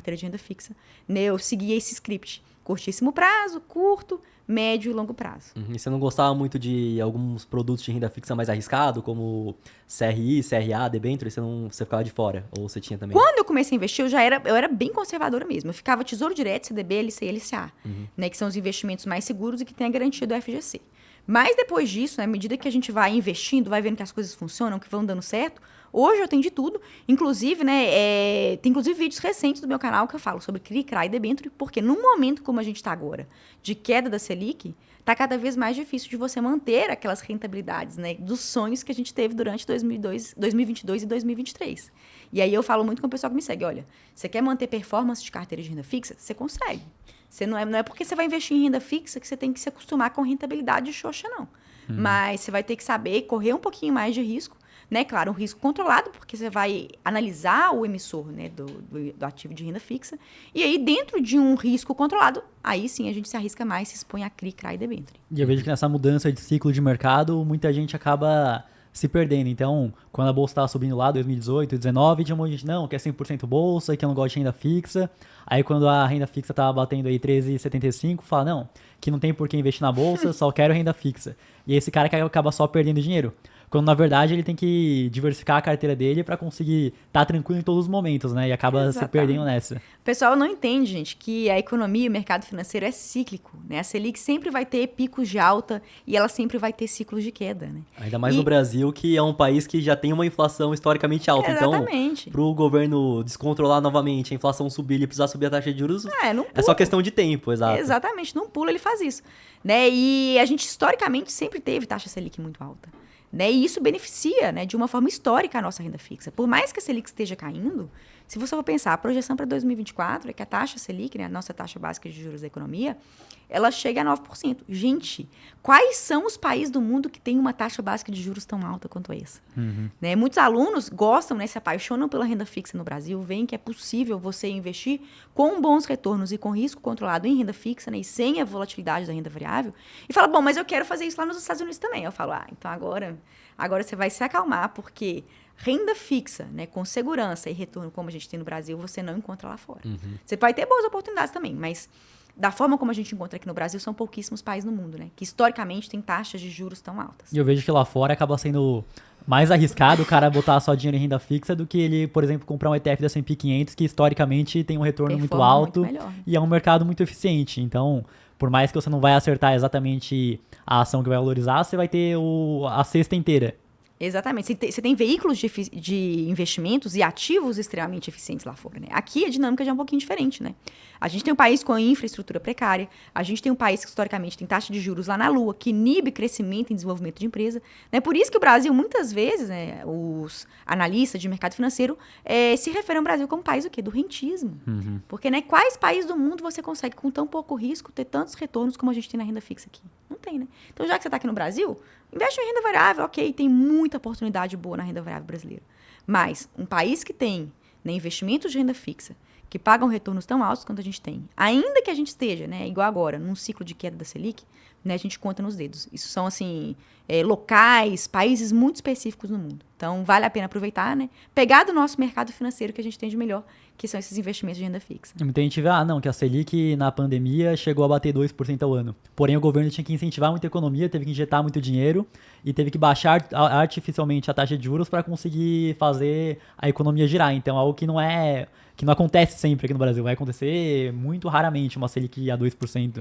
carteira de renda fixa, né? Eu seguia esse script. Curtíssimo prazo, curto, médio e longo prazo. E você não gostava muito de alguns produtos de renda fixa mais arriscado, como CRI, CRA, debênture, você ficava de fora? Ou você tinha também? Quando eu comecei a investir, eu era bem conservadora mesmo. Eu ficava Tesouro Direto, CDB, LCI e LCA, né, que são os investimentos mais seguros e que têm a garantia do FGC. Mas depois disso, né, à medida que a gente vai investindo, vai vendo que as coisas funcionam, que vão dando certo, hoje eu tenho de tudo. Inclusive, né, tem inclusive vídeos recentes do meu canal que eu falo sobre CRI, CRA e debênture, porque num momento como a gente está agora, de queda da Selic, está cada vez mais difícil de você manter aquelas rentabilidades, né, dos sonhos que a gente teve durante 2022 e 2023. E aí eu falo muito com o pessoal que me segue, olha, você quer manter performance de carteira de renda fixa? Você consegue. Você não é porque você vai investir em renda fixa que você tem que se acostumar com rentabilidade xoxa, não. Mas você vai ter que saber correr um pouquinho mais de risco, né? Claro, um risco controlado, porque você vai analisar o emissor, né, do ativo de renda fixa. E aí, dentro de um risco controlado, aí sim a gente se arrisca mais, se expõe a CRI, CRA e debênture. E eu vejo que nessa mudança de ciclo de mercado, muita gente acaba se perdendo. Então, quando a bolsa estava subindo lá, 2018, 2019, tinha um monte de gente, não, que é 100% bolsa, que eu não gosto de renda fixa. Aí, quando a renda fixa estava batendo aí 13,75, fala, não, que não tem por que investir na bolsa, só quero renda fixa. E esse cara que acaba só perdendo dinheiro. Quando, na verdade, ele tem que diversificar a carteira dele para conseguir estar tranquilo em todos os momentos, né? E acaba se perdendo nessa. O pessoal não entende, gente, que a economia e o mercado financeiro é cíclico, né? A Selic sempre vai ter picos de alta e ela sempre vai ter ciclos de queda, né? Ainda mais no Brasil, que é um país que já tem uma inflação historicamente alta. Exatamente. Então, para o governo descontrolar novamente, a inflação subir, ele precisar subir a taxa de juros, não é só questão de tempo, exato. Exatamente, num pulo ele faz isso, né? E a gente, historicamente, sempre teve taxa Selic muito alta. Né? E isso beneficia, né, de uma forma histórica a nossa renda fixa. Por mais que a Selic esteja caindo, se você for pensar, a projeção para 2024 é que a taxa Selic, né, a nossa taxa básica de juros da economia, ela chega a 9%. Gente, quais são os países do mundo que têm uma taxa básica de juros tão alta quanto essa? Né? Muitos alunos gostam, né, se apaixonam pela renda fixa no Brasil, veem que é possível você investir com bons retornos e com risco controlado em renda fixa, né, e sem a volatilidade da renda variável, e fala, bom, mas eu quero fazer isso lá nos Estados Unidos também. Eu falo, então agora você vai se acalmar, porque renda fixa, né, com segurança e retorno como a gente tem no Brasil, você não encontra lá fora. Você vai ter boas oportunidades também, mas da forma como a gente encontra aqui no Brasil, são pouquíssimos países no mundo, né, que historicamente têm taxas de juros tão altas. E eu vejo que lá fora acaba sendo mais arriscado o cara botar só dinheiro em renda fixa do que ele, por exemplo, comprar um ETF da S&P 500 que historicamente tem um retorno muito alto e é um mercado muito eficiente. Então, por mais que você não vai acertar exatamente a ação que vai valorizar, você vai ter a cesta inteira. Exatamente. Você tem veículos de investimentos e ativos extremamente eficientes lá fora, né? Aqui a dinâmica já é um pouquinho diferente, né? A gente tem um país com infraestrutura precária, a gente tem um país que historicamente tem taxa de juros lá na lua, que inibe crescimento e desenvolvimento de empresa, né? Por isso que o Brasil, muitas vezes, né, os analistas de mercado financeiro se referem ao Brasil como país o quê? Do rentismo. Porque, né, quais países do mundo você consegue, com tão pouco risco, ter tantos retornos como a gente tem na renda fixa aqui? Não tem, né? Então, já que você está aqui no Brasil, investe em renda variável, ok, tem muita oportunidade boa na renda variável brasileira. Mas um país que tem, né, investimentos de renda fixa, que pagam retornos tão altos quanto a gente tem, ainda que a gente esteja, né, igual agora, num ciclo de queda da Selic, né, a gente conta nos dedos. Isso são, assim, locais, países muito específicos no mundo. Então, vale a pena aproveitar, né, pegar do nosso mercado financeiro que a gente tem de melhor, que são esses investimentos de renda fixa. Muita gente vê, que a Selic na pandemia chegou a bater 2% ao ano. Porém, o governo tinha que incentivar muita economia, teve que injetar muito dinheiro e teve que baixar artificialmente a taxa de juros para conseguir fazer a economia girar. Então, algo que não acontece sempre aqui no Brasil. Vai acontecer muito raramente uma Selic a 2%.